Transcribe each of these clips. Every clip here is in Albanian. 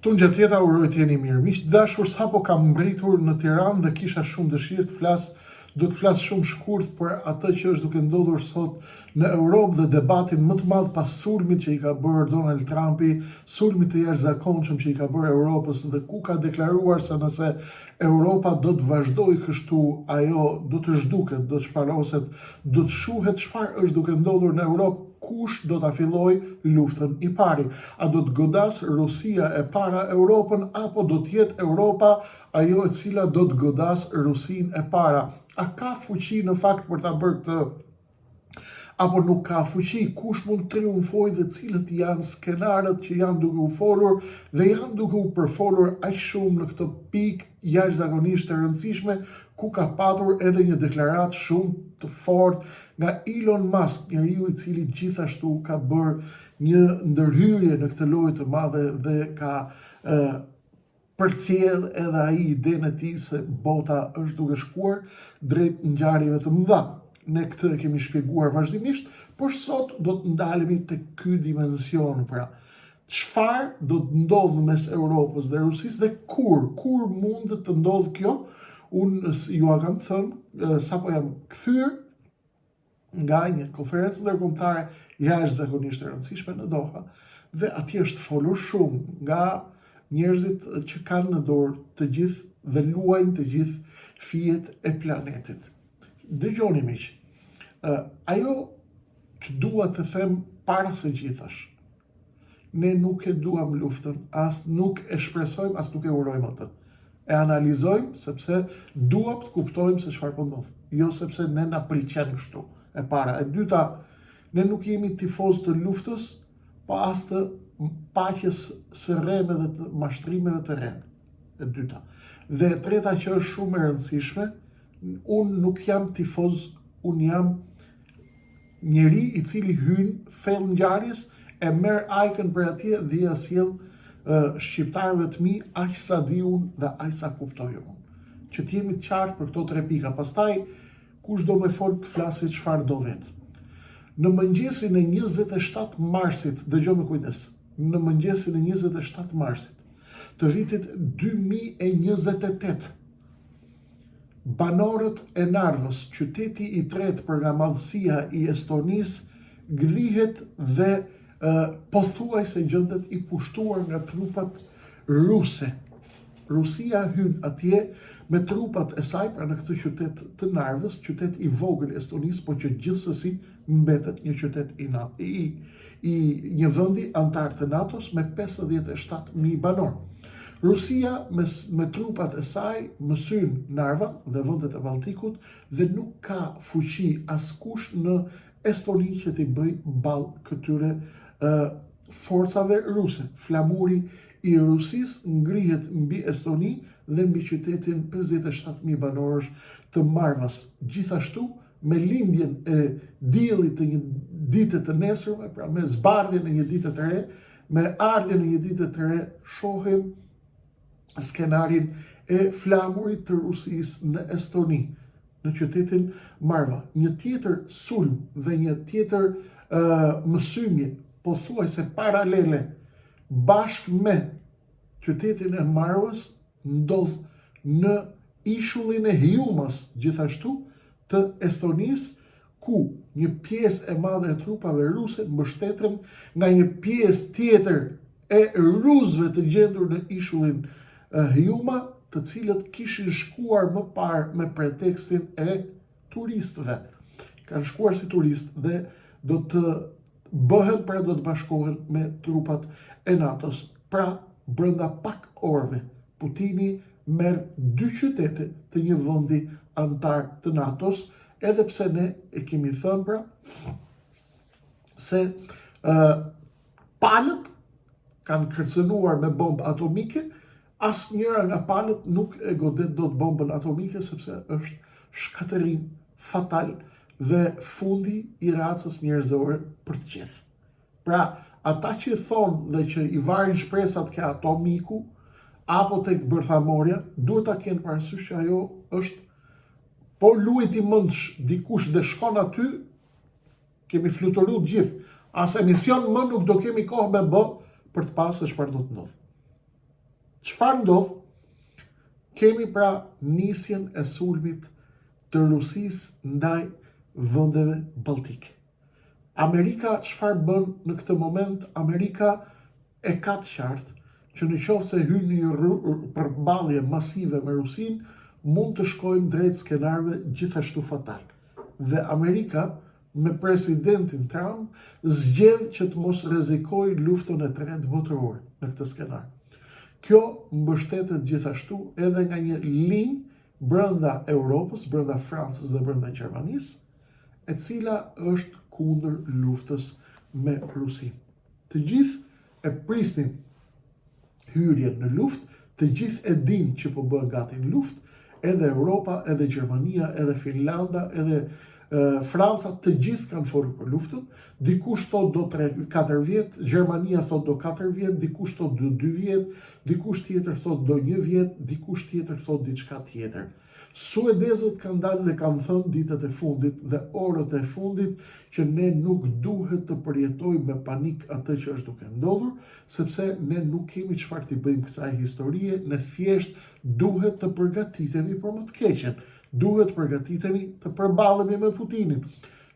Tu në gjatë jeta uroj të jeni mirë. Miq dashur, sapo kam mbritur në Tiranë dhe kisha shumë dëshirë të flas, do të flas shumë shkurt për atë që është duke ndodhur sot në Europë dhe debatin më të madh pas sulmit që i ka bërë Donald Trumpi, sulmit të jashtëzakonshëm që i ka bërë Europës dhe ku ka deklaruar se nëse Europa do të vazhdojë kështu, ajo do të zhduket, do të shparoset, do të shuhet çfarë është duke ndodhur në Europë. Kush do ta filloj luftën i pari? A do të godas Rusia e para Europën apo do të jetë Europa ajo e cila do të godas Rusinë e para? A ka fuqi në fakt për ta bërë këtë? Apo nuk ka fuqi? Kush mund të triumfojë dhe cilët janë skenarët që janë duke u folur dhe janë duke u përfolur aq shumë në këtë pikë jashtëzakonisht të rëndësishme, ku ka patur edhe një deklaratë shumë të fortë nga Elon Musk, njeriu i cili gjithashtu ka bërë një ndërhyrje në këtë lojë të madhe dhe ka përcjell edhe ai idenë e tij se bota është duke shkuar drejt ngjarjeve të mëdha. Ne këtë e kemi shpjeguar vazhdimisht, por sot do të ndalemi te ky dimension, pra çfarë do të ndodhë mes Europës dhe Rusisë dhe kur mund të ndodhë kjo? Unë ju kam thënë, sapo jam kthyer nga një konferencë ndërkombëtare jashtëzakonisht e rëndësishme në Doha, dhe atje është folur shumë nga njerëzit që kanë në dorë të gjithë dhe luajnë të gjithë fijet e planetit. Dëgjoni miq, ajo që dua të them para së gjithash, ne nuk e duam luftën, as nuk e shpresojmë, as nuk e urojmë atë. E analizojmë sepse duam të kuptojmë se çfarë po ndodh. Jo sepse ne na pëlqen kështu. E para, e dyta, ne nuk jemi tifoz të luftës, pa as të paqes së rreme dhe të mashtrimeve të rreme. E dyta. Dhe e treta që është shumë e rëndësishme, unë nuk jam tifoz, unë jam njeri i cili hyn thellë ngjarjes, e merr ajkën për atje dhe ja sjell shqiptarëve të mi aq sa di unë dhe aq sa kuptoj unë. Që të jemi të qartë për këto 3 pika. Pastaj kush do me fol të flasë çfarë do vetë. Në mëngjesin e 27 marsit, dëgjoj me kujdes, në mëngjesin e 27 marsit të vitit 2028, banorët e Narvës, qyteti i tretë për nga madhësia i Estonisë, gdhihet dhe pothuajse gjendet i pushtuar nga trupat ruse. Rusia hyn atje me trupat e saj pra në këtë qytet të Narvës, qytet i vogël i Estonisë, por që gjithsesi mbetet një qytet i një vendi antar të NATO-s me 57.000 banor. Rusia me trupat e saj mësyn Narva dhe vendet e Balltikut dhe nuk ka fuqi askush në Estoni që t'i bëj ballë këtyre forcave ruse. Flamuri i Rusisë ngrihet mbi Estoni dhe mbi qytetin 57.000 banorësh të Marvës. Gjithashtu, me lindjen e diellit të një dite të nesërme, pra me zbardhjen e një dite të re, me ardhjen e një dite të re, shohim skenarin e flamurit të Rusisë në Estoni, në qytetin Marva. Një tjetër sulm dhe një tjetër mësymje pothuajse paralele bashkë me qytetin e Marvës ndodh në ishullin e Hyumas, gjithashtu të Estonisë, ku një pjesë e madhe e trupave ruse mbështeten nga një pjesë tjetër e rusëve të gjendur në ishullin Hyuma, të cilët kishin shkuar më parë me pretekstin e turistëve. Kanë shkuar si turistë dhe do të bëhen, pra do të bashkohen me trupat e NATO-s. Pra, brenda pak orëve, Putini merr 2 qytete të një vendi antar të NATO-s, edhe pse ne e kemi thënë pra se palët kanë kërcënuar me bombë atomike, asnjëra nga palët nuk e godet dot bombën atomike sepse është shkatërim fatal dhe fundi i racës njerëzore për të gjithë. Pra, ata që thonë dhe që i varin shpresat ke atomiku apo tek bërthamorja, duhet ta kenë parasysh që ajo është, po luajt i mendsh dikush dhe shkon aty, kemi fluturuar gjithë. As emision më nuk do kemi kohë me bë për të pasur çfarë do të ndodhë. Çfarë ndodh? Kemi pra nisjen e sulmit të Rusisë ndaj vendeve balltike. Amerika çfarë bën në këtë moment? Amerika e ka të qartë që në qoftë se hyn në një përballje masive me Rusinë, mund të shkojmë drejt skenarëve gjithashtu fatal. Dhe Amerika me presidentin Trump zgjedh që të mos rrezikojë luftën e tretë botërore në këtë skenar. Kjo mbështetet gjithashtu edhe nga një linjë brenda Europës, brenda Francës dhe brenda Gjermanisë, e cila është kundër luftës me Rusinë. Të gjithë e prisnin hyrjen në luftë, të gjithë e dinë që po bëhen gati në luftë, edhe Europa, edhe Gjermania, edhe Finlanda, edhe Franca, të gjithë kanë folur për luftën. Dikush thot do 3-4 vjet, Gjermania thot do 4 vjet, dikush thot do 2 vjet, dikush tjetër thot do 1 vjet, dikush tjetër thot diçka tjetër. Suedezët kanë dalë dhe kanë thënë ditët e fundit dhe orët e fundit që ne nuk duhet të përjetojmë me panik atë që është duke ndodhur, sepse ne nuk kemi çfarë t'i bëjmë kësaj historie, ne thjesht duhet të përgatitemi për më të keqen. Duhet të përgatitemi të përballemi me Putinin.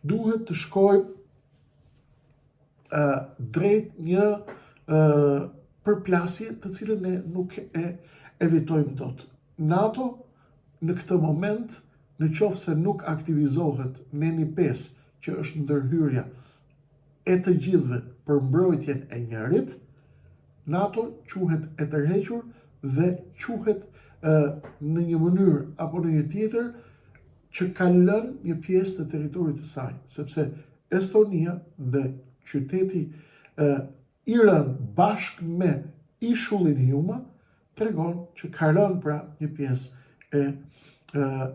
Duhet të shkojmë drejt një përplasje të cilën ne nuk e evitojmë dot. NATO në këtë moment, në qoftë se nuk aktivizohet Neni 5, që është ndërhyrja e të gjithëve për mbrojtjen e njërit, NATO quhet e tërhequr dhe quhet në një mënyrë apo në një tjetër që ka lënë një pjesë të territorit të saj, sepse Estonia dhe qyteti Iran bashkë me ishullin Huma tregon që ka lënë pra një pjesë e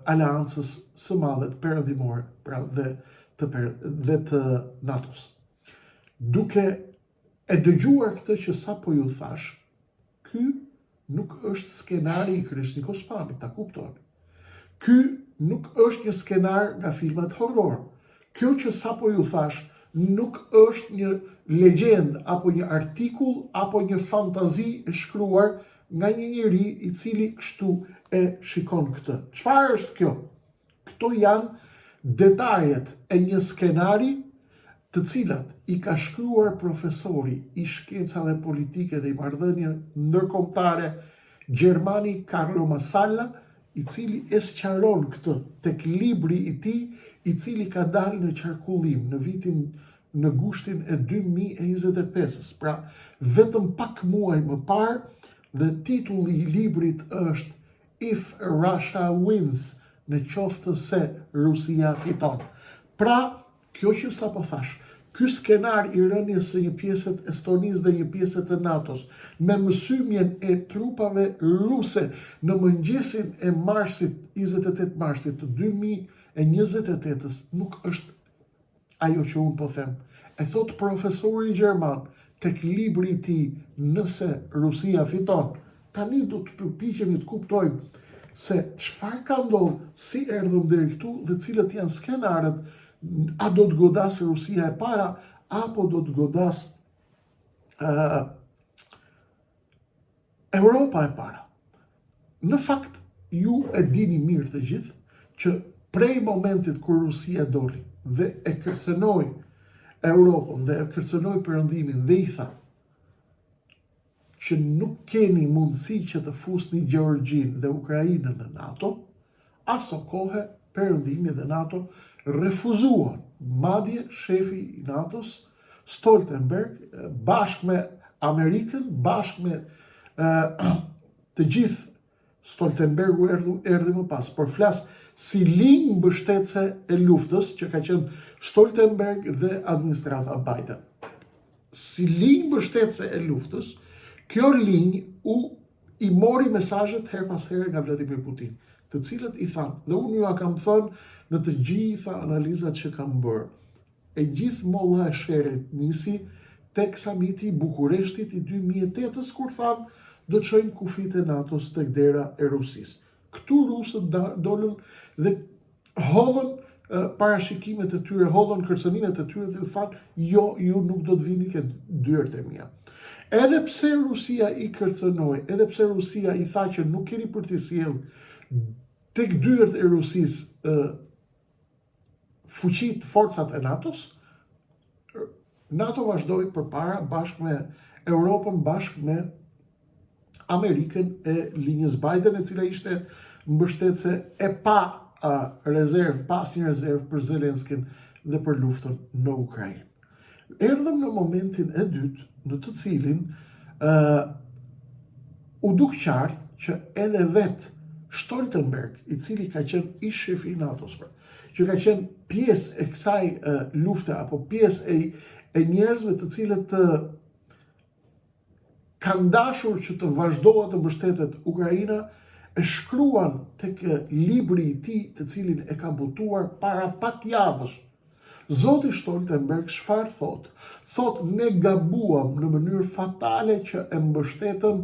aleancës së madhe të perëndimore, pra dhe të NATO-s. Duke e dëgjuar këtë që sapo ju thash, ky nuk është skenari i Krishnik Osmani, ta kuptoni. Ky nuk është një skenar nga filmat horror. Kjo që sapo ju thash nuk është një legjend apo një artikull apo një fantazi e shkruar nga një njeri i cili kështu e shikon këtë. Çfarë është kjo? Këto janë detajet e një skenari të cilat i ka shkruar profesori i shkencave politike dhe i marrëdhënie ndërkombëtare gjermani Carlo Massala, i cili e sqaron këtë tek libri i tij, i cili ka dalë në qarkullim në gushtin e 2025-s, pra vetëm pak muaj më parë, dhe titulli i librit është If Russia Wins, në qoftë se Rusia fiton. Pra, kjo që sapo thash, ky skenar i rënies së një pjesë të Estonisë dhe një pjesë të NATO-s, me mësymjen e trupave ruse në mëngjesin e marsit, 28 marsit të 2028-s, nuk është ajo që unë po them. E thot profesori gjerman tek libri i tij Nëse Rusia fiton. Tani do të përpiqemi të kuptojmë se çfarë ka ndodhur, si erdhëm deri këtu dhe cilët janë skenarët. A do të godasë Rusia e para, apo do të godasë Europa e para. Në fakt, ju e dini mirë të gjithë që prej momentit kur Rusia doli dhe e kërcënoi Europën dhe e kërcënoi Perëndimin dhe i tha që nuk keni mundësi që të fusni Gjeorgjinë dhe Ukrainën në NATO, aso kohë Perëndimi dhe NATO refuzuan. Madje shefi i NATO-s, Stoltenberg, bashkë me Amerikën, bashkë me të gjithë, Stoltenbergu erdhi më pas, por flas si linjë mbështetëse e luftës, që ka qenë Stoltenberg dhe administrata Biden. Si linjë mbështetëse e luftës, kjo linjë i mori mesazhet her pas here nga Vladimir Putin, të cilët i thanë, dhe unë ju a kam thënë në të gjitha analizat që kam bërë, e gjithë molla e sherrit nisi tek samiti i Bukureshtit i 2008-s, kur thanë do të çojnë kufit e NATO-s tek dera e Rusisë. Këtu rusët dolën dhe hodhën parashikimet e tyre, hodhën kërcënimet e tyre dhe u thanë, jo, ju nuk do të vini ke dyert e mia. Edhe pse Rusia i kërcënoi, edhe pse Rusia i tha që nuk keni për t'i sjell tek dyert e Rusisë fuqit forcat e NATO-s, NATO vazhdoi përpara bashkë me Europën, bashkë me Amerikën e linjës Biden, e cila ishte mbështetëse e pa rezervë, pas një rezervë për Zelenskin dhe për luftën në Ukrainë. Erdhëm në momentin e dytë, në të cilin u duk qartë që edhe vetë Stoltenberg, i cili ka qenë ish shefi i NATO-s, që ka qenë pjesë e kësaj lufte, apo pjesë e njerëzve të cilët kanë dashur që të vazhdohet të mbështetet Ukraina, e shkruan tek libri i tij, të cilin e ka botuar para pak javësh. Zoti Stoltenberg çfarë thotë? Thotë ne gabuam në mënyrë fatale që e mbështetëm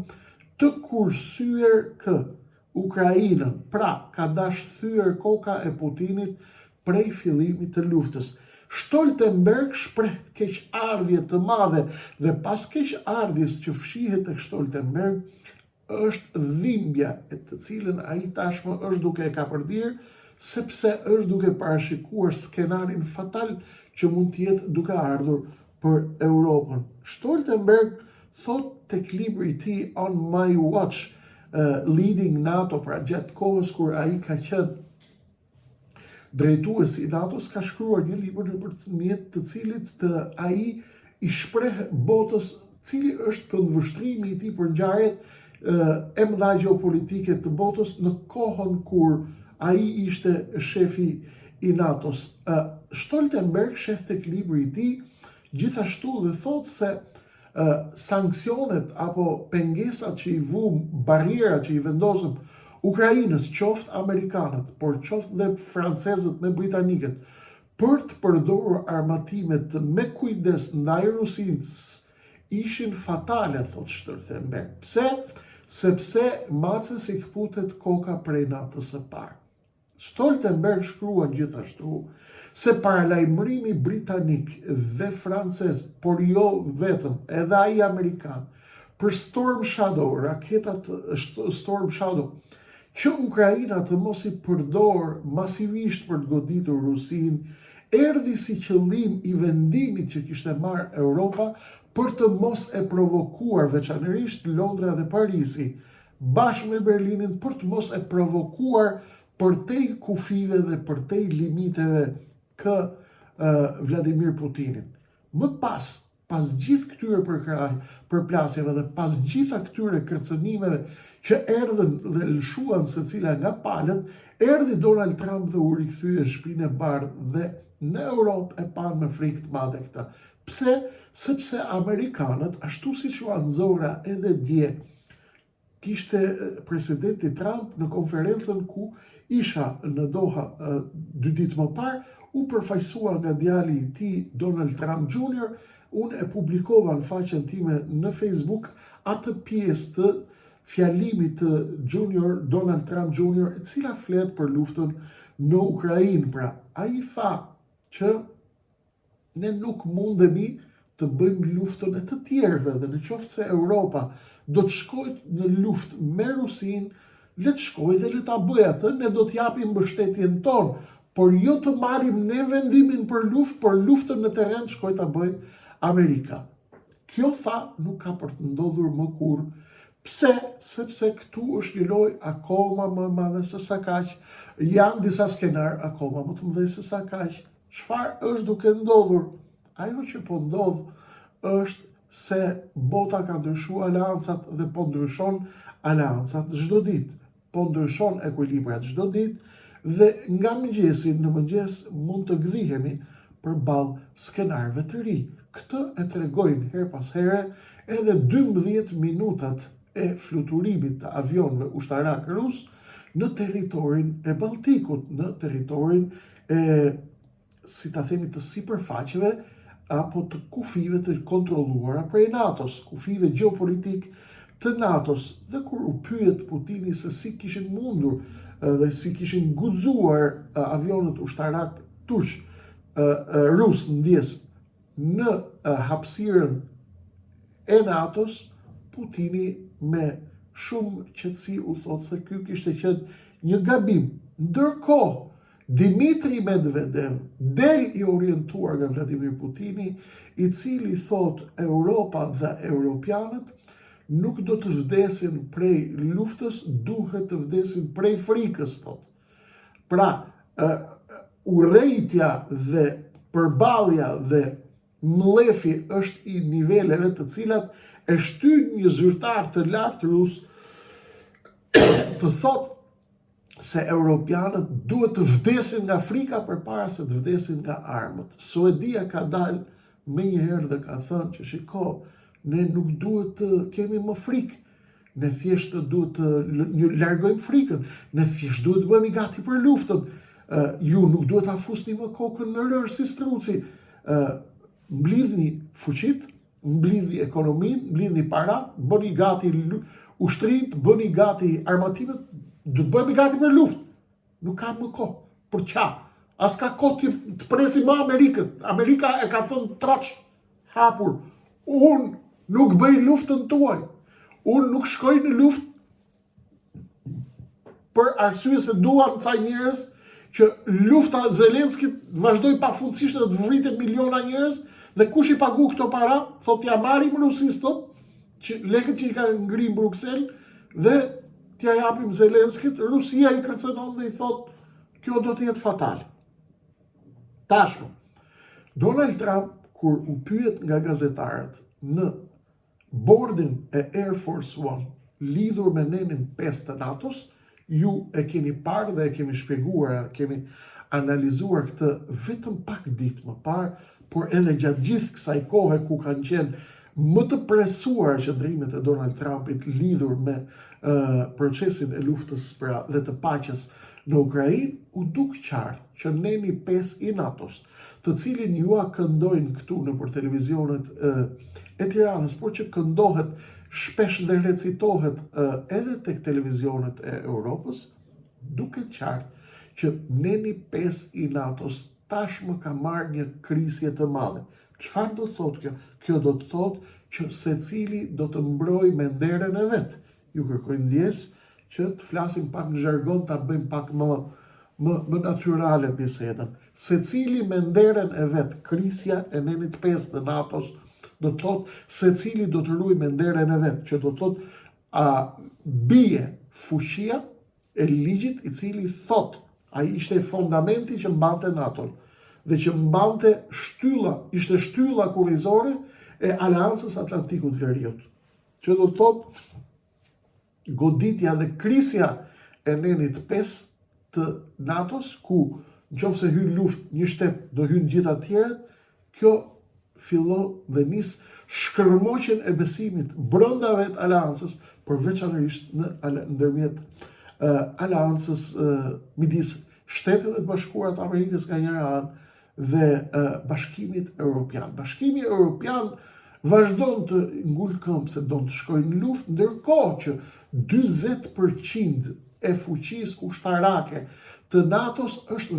të kursyer Ukrainën. Pra, ka dash thyer koka e Putinit prej fillimit të luftës. Stoltenberg shpreh keqardhje të madhe dhe pas keqardhjes që fshihet tek Stoltenberg është dhimbja e të cilën ai tashmë është duke e kapërdir, sepse është duke parashikuar skenarin fatal që mund të jetë duke ardhur për Europën. Stoltenberg thot tek libri i tij On My Watch, Leading NATO, pra gjatë kohës kur ai ka qenë drejtuesi i NATO-s, ka shkruar një libër nëpërmjet të cilit ai i shpreh botës cili është këndvështrimi i tij për ngjarjet e mëdha gjeopolitike të botës në kohën kur ai ishte shefi i NATO-s. Stoltenberg sheh tek libri i tij gjithashtu dhe thotë se sanksionet apo pengesat që i vum, barrierat që i vendosëm Ukrainës, qoftë amerikanët, por qoftë dhe francezët me britanikët, për të përdorur armatimet me kujdes ndaj Rusisë, ishin fatale, thot Stoltenberg. Pse? Sepse macës i kputet koka prej natës së parë. Stoltenberg shkruan gjithashtu se paralajmërimi britanik dhe francez, por jo vetëm, edhe ai amerikan, për Storm Shadow, raketat Storm Shadow, që Ukraina të mos i përdor masivisht për të goditur Rusin, erdhi si qëllim i vendimit që kishte marrë Europa për të mos e provokuar veçanërisht Londra dhe Parisi, bashkë me Berlinin, për të mos e provokuar përtej kufive dhe përtej limiteve Vladimir Putinin. Më pas gjithë këtyre përplasjeve dhe pas gjitha këtyre kërcënimeve që erdhen dhe lëshuan secila nga palët, erdhi Donald Trump dhe u rikthye në shtëpinë e bardhë dhe në Europë e panë me frikë të madhe këtë. Pse? Sepse amerikanët, ashtu siç u nxora edhe dje, kishte presidenti Trump në konferencën ku isha në Doha 2 ditë më parë, u përfaqësua nga djali i tij Donald Trump Jr. Unë e publikova në faqen time në Facebook atë pjesë të fjalimit të Donald Trump Jr. e cila flet për luftën në Ukrainë. Pra, ai tha që ne nuk mundemi të bëjmë luftën e të tjerëve dhe në qoftë se Europa do të shkojë në luftë me Rusin, le të shkojë dhe le ta bëjë atë, ne do të japim mbështetjen tonë, por jo të marrim ne vendimin për luftë, por luftën në terren shkoj ta bëjë Amerika. Kjo tha nuk ka për të ndodhur më kurrë. Pse? Sepse këtu është një lojë akoma më e madhe se sa kaq, janë disa skenar akoma më të mëdhenj se sa kaq. Çfarë është duke ndodhur? Ajo që po ndodh është se bota ka ndryshuar aleancat dhe po ndryshon aleancat çdo ditë. Po ndryshon ekuilibrat çdo ditë dhe nga mëngjesi në mëngjes mund të gdhihemi përballë skenarëve të ri. Këtë e tregojnë her pas here edhe 12 minutat e fluturimit të avionëve ushtarak rus në territorin e Balltikut, në territorin e, si ta themi, të sipërfaqeve apo të kufive të kontrolluara prej NATO-s, kufive gjeopolitik të NATO-s. Dhe kur u pyet Putini se si kishin mundur dhe si kishin guxuar avionët ushtarak turq rus ndjes në hapësirën e NATO-s, Putini me shumë qetësi u thotë se ky kishte qenë një gabim. Ndërkohë, Dmitri Medvedev del I orientuar nga Vladimir Putini, I cili thotë Europa dhe europianët nuk do të vdesin prej luftës, duhet të vdesin prej frikës, thotë. Pra, urrejtja dhe përballja dhe mlefi është I niveleve të cilat e shtyn një zyrtar të lartë rus të thotë se europianët duhet të vdesin nga frika përpara se të vdesin nga armët. Suedia ka dalë me njëherë dhe ka thënë që shiko, ne nuk duhet të kemi më frikë, ne thjesht duhet të largojmë frikën, ne thjesht duhet të bëhemi gati për luftën, ju nuk duhet ta fusni më kokën në rër si struci, mblidhni fuqit, mblidhni ekonominë, mblidhni para, bëni gati ushtrit, bëni gati armatimet, do të bëhemi gati për luftë. Nuk ka më kohë. Për qa? As ka kohë të presim më Amerikën. Amerika e ka thënë troç, hapur. Unë nuk bëj luftën tuaj. Unë nuk shkoj në luftë për arsye se duam ca njerëz që lufta Zelenskit vazhdoi pafundësisht dhe të vritet miliona njerëz dhe kush I pagu këto para, thotë ja marrim Rusisë që lekët që I ka ngri në Bruksel dhe t'ja japim Zelenskit, Rusia I kërcënon dhe I thotë, kjo do të jetë fatal. Tashmë, Donald Trump, kur u pyet nga gazetarët në bordin e Air Force One, lidhur me nenin 5 të NATO-s, ju e keni parë dhe e kemi shpjeguar, kemi analizuar këtë vetëm pak ditë më parë, por edhe gjatë gjithë kësaj kohe ku kanë qenë më të presuar qëndrimet e Donald Trumpit lidhur me procesin e luftës dhe të paqes në Ukrainë, u duk qartë që neni 5 I NATO-s, të cilin ju a këndojnë këtu në për televizionet e Tiranës, por që këndohet shpesh dhe recitohet edhe tek televizionet e Europës, duket qartë që neni 5 I NATO-s tashmë ka marrë një krisje të madhe. Çfarë do thotë kjo? Kjo do të thotë që secili do të mbrojë me nderën e vet. Ju kërkoj ndjes që të flasim pak në zhargon, ta bëjmë pak më natyrale bisedën. Secili me nderën e vet, krisja e nenit 5 të NATO-s, do të thotë secili do të ruajë me nderën e vet, që do të thotë bie fuqia e ligjit I cili thotë, ai ishte fundamenti që mbante NATO-n dhe që mbante ishte shtylla kurrizore e Aleancës Atlantikut Veriut. Që do të thotë goditja dhe krisja e nenit 5 të NATO-s, ku nëse hyn luftë një shtet do hyn gjithë të tjerët, kjo fillon dhe nis shkërmoqjen e besimit brenda vet Aleancës, por veçanërisht ndërmjet Aleancës midis Shteteve të Bashkuara të Amerikës nga njëra anë dhe Bashkimit Evropian. Bashkimi Evropian vazhdon të ngul këmbë se do të shkojnë në luftë, ndërkohë që 40% e fuqisë ushtarake të NATO-s është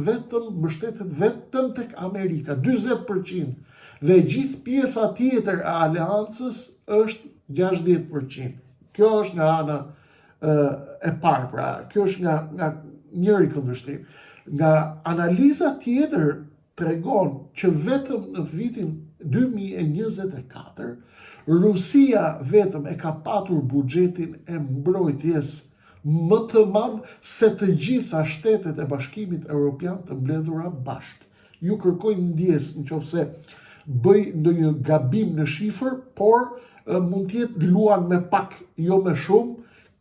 mbështetet vetëm tek Amerika, 40%, dhe gjithë pjesa tjetër e aleancës është 60%. Kjo është nga ana e parë, pra, kjo është nga njëri kundërshtrim. Nga analiza tjetër tregon që vetëm në vitin 2024, Rusia vetëm e ka patur buxhetin e mbrojtjes më të madh se të gjitha shtetet e Bashkimit Evropian të mbledhura bashkë. Ju kërkoj ndjes nëse bëj ndonjë gabim në shifër, por mund të jetë luan me pak, jo me shumë.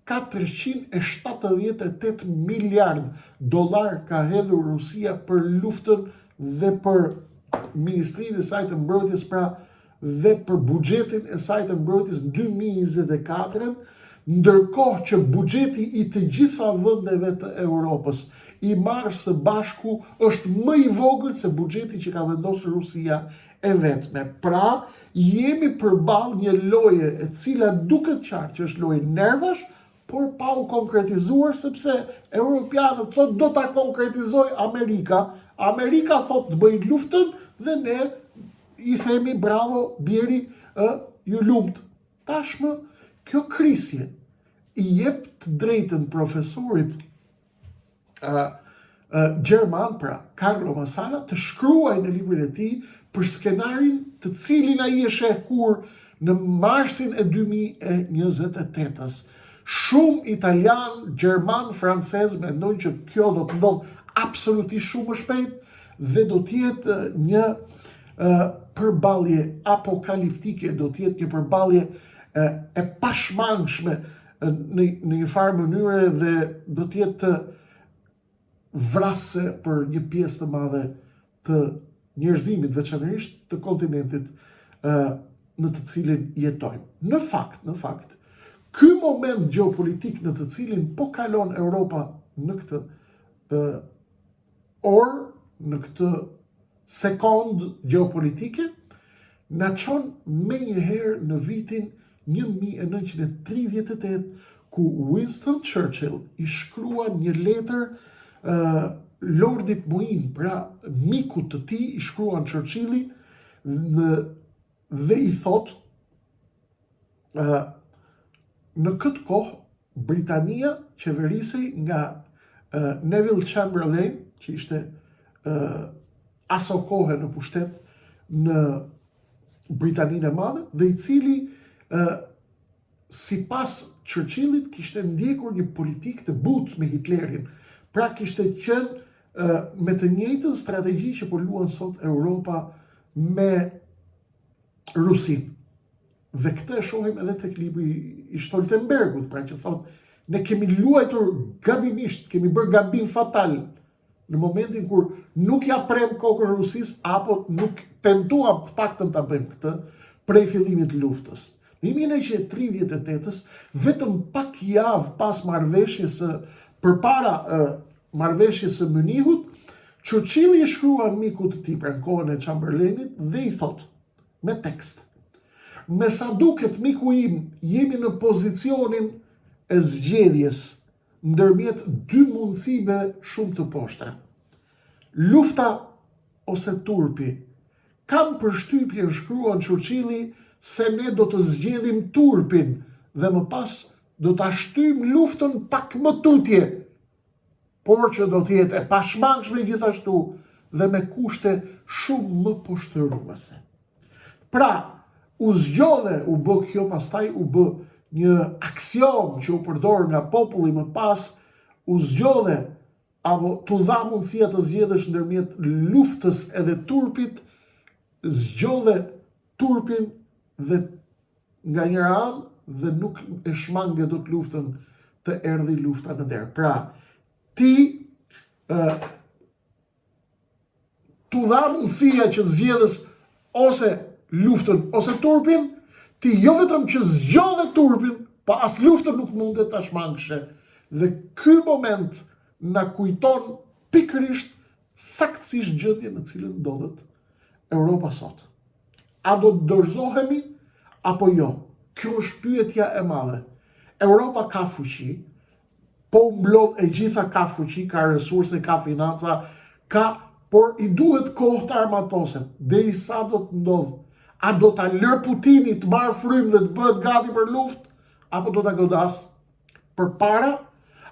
478 miliard dollar ka hedhur Rusia për luftën dhe për Ministrinë e saj të mbrojtjes, pra dhe për buxhetin e saj të mbrojtjes në 2024, ndërkohë që buxheti I të gjitha vendeve të Europës I marrë së bashku është më I vogël se buxheti që ka vendosur Rusia e vetme. Pra, jemi përballë një loje e cila duket qartë që është lojë nervash, por pa u konkretizuar, sepse europianët thotë do ta konkretizoj Amerika. Amerika thotë të bëjë luftën dhe ne I themi bravo, bjeri, ju lumt. Tashmë, kjo krisje i jep të drejtën profesorit Gjerman, pra Carlo Massala, të shkruaj në librin e tij për skenarin të cilin ai e sheh kur në marsin e 2028-s. Shumë italian, gjerman, francez mendojnë që kjo do të ndodh absolutisht shumë më shpejt dhe do të jetë një përballje apokaliptike, do të jetë një përballje e pashmangshme në një farë mënyre dhe do të jetë vrasë për një pjesë të madhe të njerëzimit, veçanërisht të kontinentit në të cilin jetojmë. Në fakt, ky moment gjeopolitik në të cilin po kalon Europa në këtë orë, në këtë sekond gjeopolitike, na çon menjëherë në vitin 1938, ku Winston Churchill i shkruan një letër Lordit Moin, pra mikut të tij, i shkruan Churchilli dhe i thot në këtë kohë Britania qeverisej nga Neville Chamberlain, që ishte aso kohë në pushtet në Britaninë e Madhe, dhe i cili sipas Churchillit kishte ndjekur një politikë të butë me Hitlerin. Pra kishte qenë me të njëjtën strategji që po luan sot Europa me Rusin. Dhe këtë e shohim edhe tek libri i Stoltenbergut, pra që thotë, ne kemi luajtur gabimisht, kemi bërë gabim fatal në momentin kur nuk ja prem kokën Rusisë, apo nuk tentuam të paktën ta bëjmë këtë prej fillimit të luftës. Në 1938-s, vetëm pak javë pas marrëveshjes përpara marrëveshjes së Munihut, Churchilli i shkruan mikut të tij, pra në kohën e Chamberlainit, dhe i thot me tekst: me sa duket miku im, jemi në pozicionin e zgjedhjes ndërmjet dy mundësive shumë të poshta. Lufta ose turpi. Kam përshtypjen, shkruan Churchilli, se ne do të zgjedhim turpin dhe më pas do ta shtyjmë luftën pak më tutje, por që do të jetë e pashmangshme gjithashtu dhe me kushte shumë më poshtëruese. Pra, u zgjodhe, u bë kjo, pastaj u bë një aksion që u përdor nga populli më pas, u zgjodhe apo t'u dha mundësia të zgjedhësh ndërmjet luftës edhe turpit, zgjodhe turpin dhe nga njëra anë dhe nuk e shmange do të luftën, të erdhi lufta në derë. Pra, ti t'u dha mundësia që zgjedhës ose luftën ose turpin, ti jo vetëm që zgjodhe turpin, pa as luftën nuk mundet ta shmangëshe. Dhe ky moment na kujton pikërisht saktësisht gjendjen në cilën ndodhet Europa sot. A do të dorëzohemi apo jo? Kjo është pyetja e madhe. Europa ka fuqi, po mblodh e gjitha, ka fuqi, ka resurse, ka financa, por i duhet kohë të armatoset. Derisa do të ndodh, a do ta lër Putini të marrë frymë dhe të bëhet gati për luftë, apo do ta godas përpara,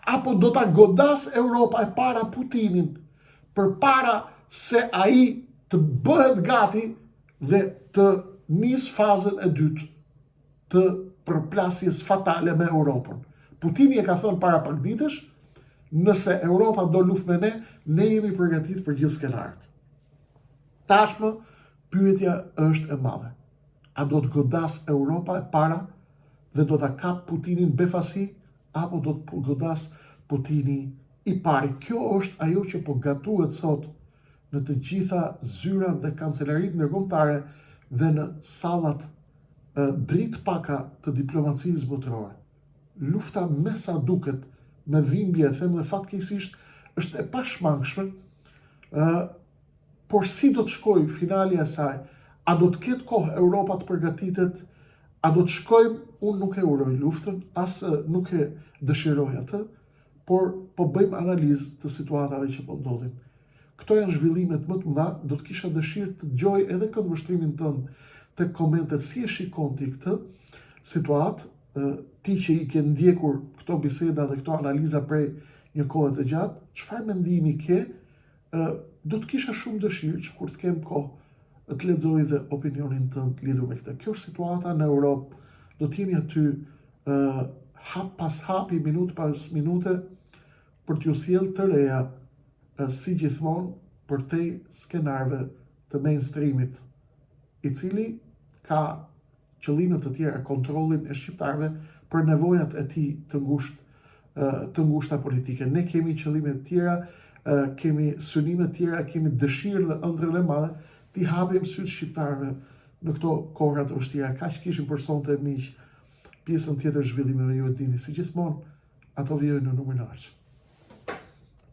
apo do ta godas Europa e para Putinin, përpara se ai të bëhet gati dhe të nis fazën e dytë të përplasjes fatale me Europën. Putini e ka thënë para pak ditësh, nëse Europa do luftë me ne, ne jemi përgatitur për gjithë skenaret. Tashmë, pyetja është e madhe. A do të godas Europa e para dhe do ta kap Putinin befasi, apo do të godas Putini i pari? Kjo është ajo që po gatuhet sot në të gjitha zyrat dhe kancelarit ndërkombëtare dhe në sallat dritë paka të diplomacisë botërore. Lufta me sa duket, me dhimbje, them dhe fatkeqësisht, është e pashmangshme, por si do të shkojë finali e saj? A do të ketë kohë Europa të përgatitet? A do të shkojmë? Unë nuk e uroj luftën, as nuk e dëshiroj atë, por po bëjmë analizë të situatave që po ndodhin. Këto janë zhvillimet më të mëdha, do të kisha dëshirë të dëgjoj edhe këndvështrimin tënd të komentet, si e shikon ti këtë, situatë, ti që i ke ndjekur këto biseda dhe këto analiza prej një kohë të gjatë, çfarë mendimi ke? Do të kisha shumë dëshirë që kur të kem kohë të lexoj dhe opinionin tënd lidhur me këtë. Kjo është situata në Europë. Do të jemi aty hap pas hapi, minutë pas minute, për t'ju sjellë të reja, si gjithmonë, përtej skenarëve të mainstreamit, i cili ka qëllime të tjera, kontrollin e shqiptarëve për nevojat e tij të ngushta politike. Ne kemi qëllime të tjera, kemi synime të tjera, kemi dëshirë dhe ëndrrën e madhe t'i hapim sytë shqiptarëve në këto kohra të vështira. Kaq kishim për sonte, miq. Pjesën tjetër zhvillimeve ju e dini, si gjithmonë, ato vijojnë në numër 9.